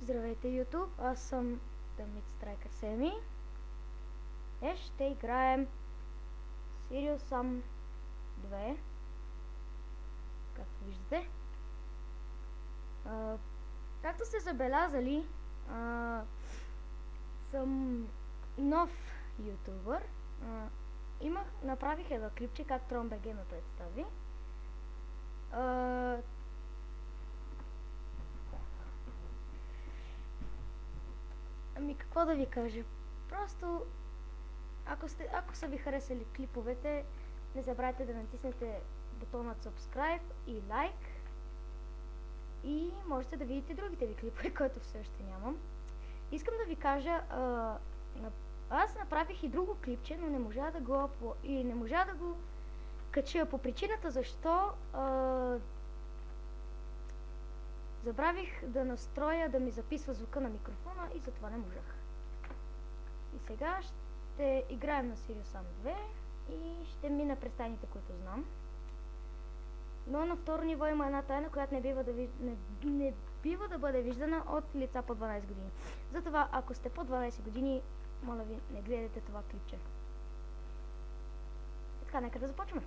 Здравейте, YouTube! Аз съм The Mid Striker Semi. Днес ще играем Serious Sam 2. Както виждате. Както сте забелязали, съм нов ютубър. Направих едно клипче, как TronBG ме представи. Ами какво да ви кажа? Просто, ако са ви харесали клиповете, не забравяйте да натиснете бутонът subscribe и like. И можете да видите другите ви клипове, които все още нямам. Искам да ви кажа, аз направих и друго клипче, но не можа да го кача по причината защо забравих да настроя да ми записва звука на микрофона и затова не можах. И сега ще играем на Serious Sam 2 и ще мина през тайните, които знам. Но на второ ниво има една тайна, която не бива да бъде виждана от лица по 12 години. Затова, ако сте по 12 години, моля ви, не гледайте това клипче. И така, нека да започваме.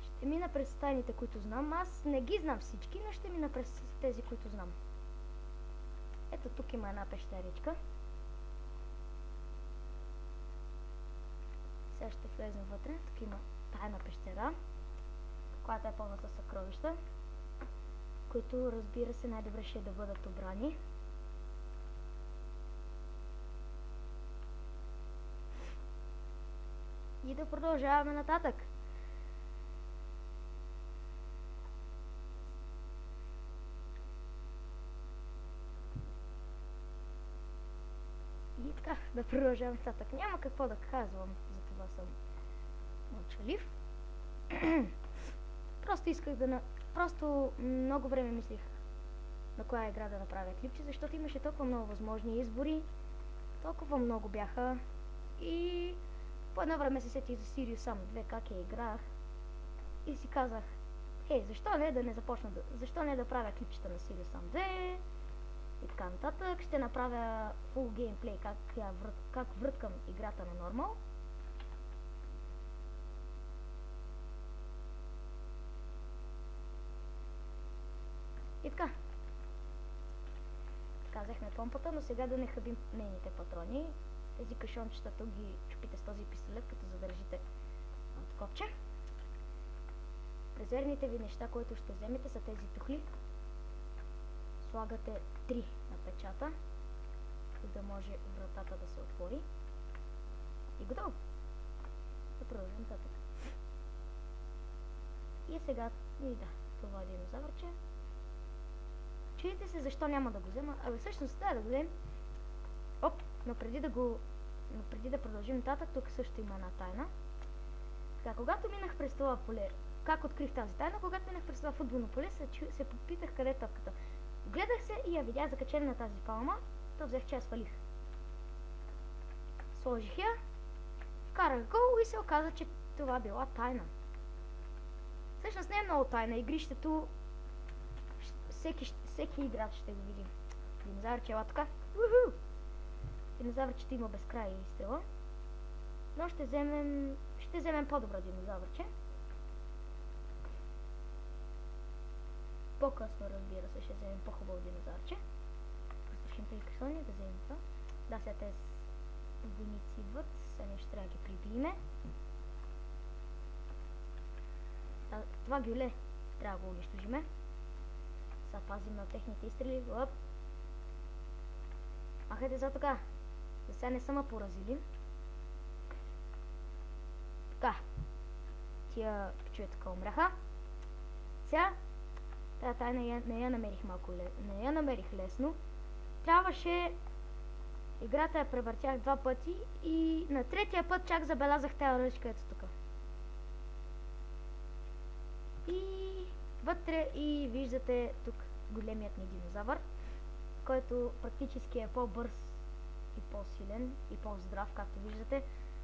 Ще мина през тайните, които знам. Аз не ги знам всички, но ще мина през тези, които знам. Ето тук има една пещеричка. Сега ще влезем вътре. Тук има тайна пещера, която е пълна със съкровища, които, разбира се, най-добре ще да бъдат обрани. И да продължаваме нататък. И така, да продължавам нататък. Няма какво да казвам, затова съм мълчалив. Просто исках Просто много време мислих на коя игра да направя клипче, защото имаше толкова много възможни избори. Толкова много бяха. И по едно време се сетих за Serious Sam 2, как я играх. И си казах, защо не да правя клипчета на Serious Sam 2? И така нататък. Ще направя full геймплей, как връткам играта на нормал. И така. Казахме помпата, но сега да не хабим нейните патрони. Тези кашончета тук ги чупите с този пистолет, като задържите от копче. Резервните ви неща, които ще вземете, са тези тухли. Слагате 3 на печата, за да може вратата да се отвори. И готово! Да продължим нататък. И сега, това е динозавърче. Чуете се защо няма да го взема, всъщност да го взем. Но преди да продължим нататък, тук също има една тайна. Така, когато минах през това поле, как открих тази тайна, когато минах през това футболно поле, се попитах къде е топката. Гледах се и я видях закачена на тази палма, то взех, че я свалих. Сложих я, вкарах гол и се оказа, че това била тайна. Всъщност не е много тайна, игрището всеки играч ще го види. Динозавърче, ела така. Динозавърчето има безкрай изстрела. Но ще вземем по-добро динозавърче. По-късно, разбира се, ще вземем по-хубаво динозавърче. Разрушим тези кашони, да вземем това. Да, сега тези войници идват. Сега нещо трябва да ги прибиеме. Това гюле трябва да го унищожиме. Сега пазим на техните изстрели. Махайте за така. За сега не са ме поразили. Така. Тия пичове така умряха. Сега тази тайна не я намерих лесно. Трябваше... Играта я превъртях 2 пъти и на третия път чак забелязах тази ръчка ето тук. И вътре и виждате тук големият ни динозавър, който практически е по-бърз и по-силен и по-здрав, както виждате.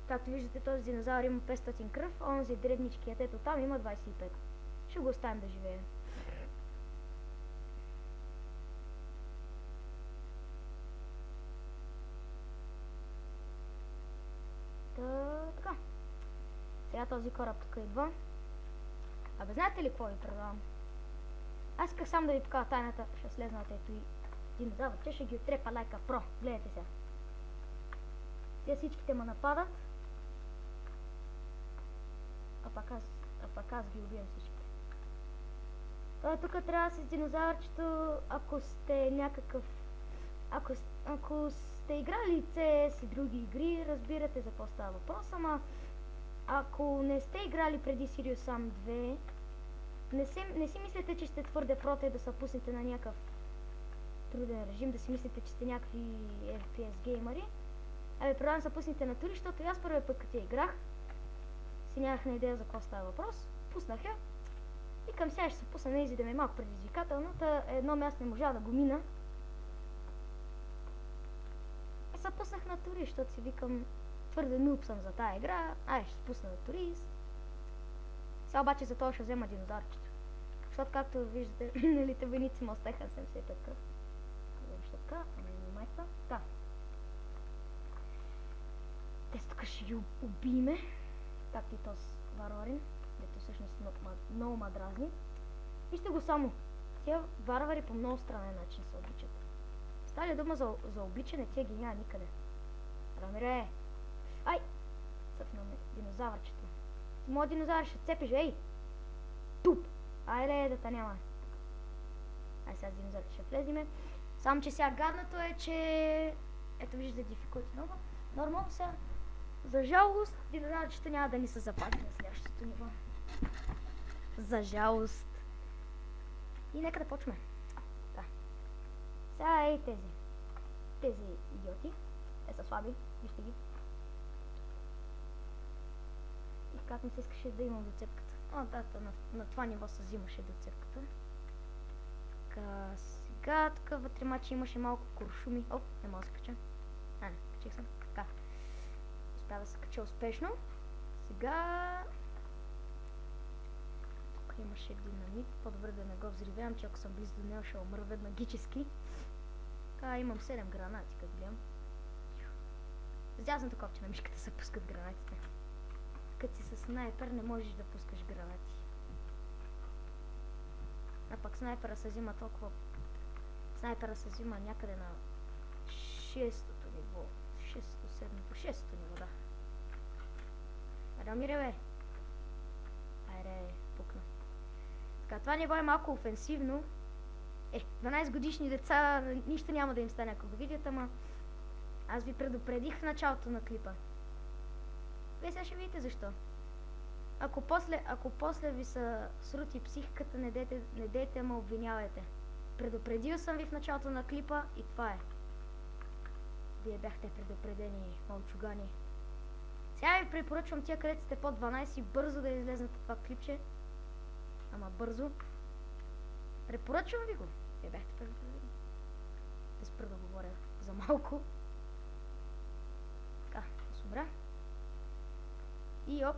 Както виждате, този динозавър има 500 кръв, онзи дребничкият ето там има 25. Ще го оставим да живее. този кораб тук идва. Абе, знаете ли какво ви предавам? Аз исках сам да ви покажа тайната. Ще слезнат ето и динозавър. Че ще ги отрепа лайка про. Гледайте сега. Те всичките ме нападат. А пак аз ги убивам всичките. Той тук трябва с динозавърчето, ако сте някакъв... Ако сте играли CS и други игри, разбирате за какво става въпрос, ама ако не сте играли преди Serious Sam 2, не си мислите, че сте твърде проте да се пуснете на някакъв труден режим, да си мислите, че сте някакви FPS геймери. Абе, предлагам се пуснете на тури, защото аз първият път като я играх, си нямах на идея за какво става въпрос. Пуснах я и към сега ще се пусна на изи да ме е малко предизвикателно, та едно място не можа да го мина. И се пуснах на тури, защото си викам твърде нуб съм за тая игра, ще се пусна на турист. Сега обаче за това ще взема динозаврчето. Защото както виждате, налите войници ме остаха 75-ка. Защо така? Майка. Да. Те тук ще ги убиме. Както и този варварин, дето всъщност много ма дразни. Вижте го само. Тия варвари по много странен начин се обичат. Става ли дума за обичане, тия ги няма никъде. Рамире! Ай! Цъфнаме динозавърчето. Моят динозавър ще цепиш, ей! Туп! Айде да та няма. Ай сега с динозавърчето ще влезиме. Само че сега гадното е, че... Ето виждате дификулти много. Нормално сега. За жалост, динозавърчето няма да ни се запази на следващото ниво. За жалост. И нека да почваме. Да. Сега ей тези идиоти. Те са слаби. Вижте ги. И как ми се искаше да имам доцепката. Да, на това ниво се взимаше доцепката. Така, сега тук вътре мачи имаше малко куршуми. Оп, не мога да се кача. Не, качих съм. Така. Успя да се кача успешно. Сега... Тук имаше динамит. По-добре да не го взривявам, че ако съм близо до него ще умра веднагически. Така, имам 7 гранати, като гледам. С дясното копче на мишката се пускат гранатите. Като си с снайпер не можеш да пускаш гранати. А пък снайпера се взима толкова... Снайпера се взима някъде на 6-то ниво. 6-то, 7-то, 6-то ниво, да. Рамире, бе! Айде, пукна. Така, това ниво е малко офенсивно. 12 годишни деца, нищо няма да им стане, ако го видят, ама... Аз ви предупредих в началото на клипа. Вие сега ще видите защо. Ако после ви са срути психиката, не дейте ме обвинявайте. Предупредил съм ви в началото на клипа и това е. Вие бяхте предупредени, мълчугани. Сега ви препоръчвам тия, където сте под 12, бързо да излезнете това клипче. Ама бързо. Препоръчвам ви го. Вие бяхте предупредени. Да спра да говоря за малко. Така, добре. И оп.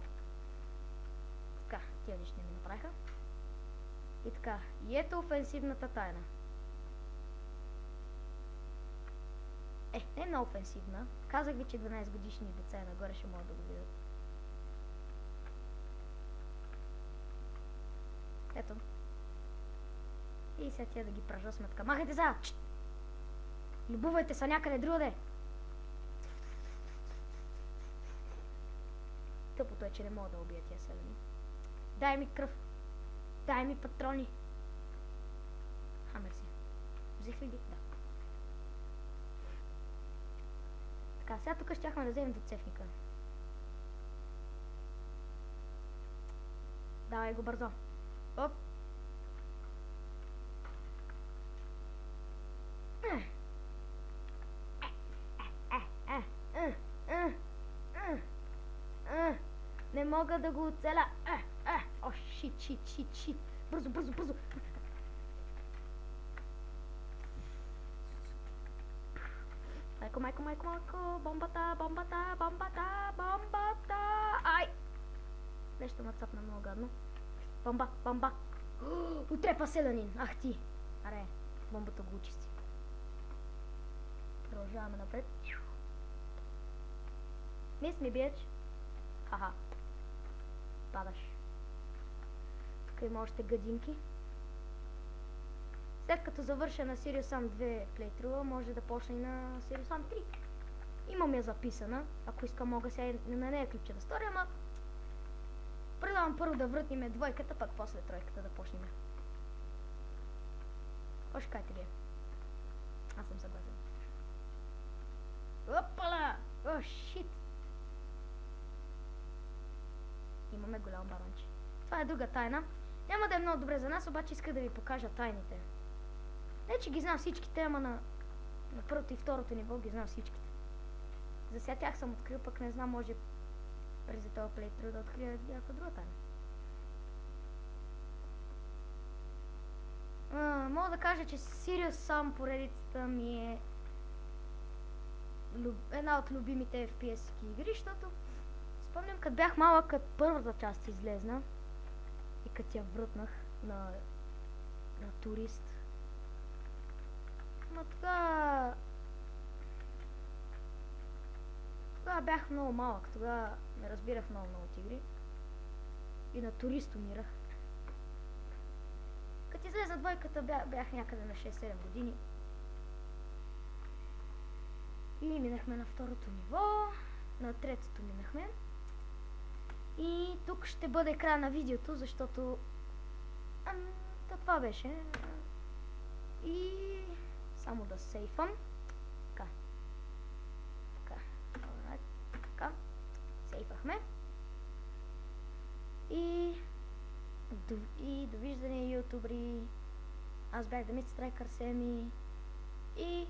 Така, тия нищо не ми направиха. И така, и ето офенсивната тайна. Не е много офенсивна. Казах ви, че 12 годишни деца нагоре ще могат да го видят. Ето. И сега тия да ги пража сметка. Махайте за! Любувайте се някъде другаде! Тъпото е, че не мога да убия тия селени. Дай ми кръв. Дай ми патрони. Мерси. Взех ли ги? Да. Така, сега тук щяхме да вземем доцевника. Давай го бързо. Оп. Не мога да го оцеля. О, шит. Бързо. Майко. Бомбата. Ай! Нещо ме цапна много гадно. Бомба. Утрепа селянин. Ах ти. Аре, бомбата го очисти. Продължаваме напред. Miss me, bitch. Haha. падаш. Тук има още гадинки. След като завърша на Serious Sam 2 плейтруа, може да почне и на Serious Sam 3. Имам я записана. Ако искам, мога сега на нея клипче да сторя, ама предавам първо да вратиме двойката, пък после тройката да почнем. Още кажете вие. Аз съм съгласен. Опала! О, шит! Имаме голям баронче. Това е друга тайна. Няма да е много добре за нас, обаче иска да ви покажа тайните. Не, че ги знам всичките, ама на първото и второто ниво ги знам всичките. За сега тях съм открил, пък не знам, може през този плейтру да открия някаква друга тайна. Мога да кажа, че Serious Sam поредицата ми е една от любимите FPS игри, защото спомням, като бях малък, като първата част излезна и като я врътнах на турист. Ма тогава бях много малък, тогава не разбирах много от игри и на турист умирах. Като излезна двойката бях някъде на 6-7 години. И минахме на второто ниво, на третото минахме. И тук ще бъде края на видеото, защото това беше. И само да сейфам. Така. Сейфахме. И довиждане, ютубери. Аз бях Дмитрий Страйкър Семи. И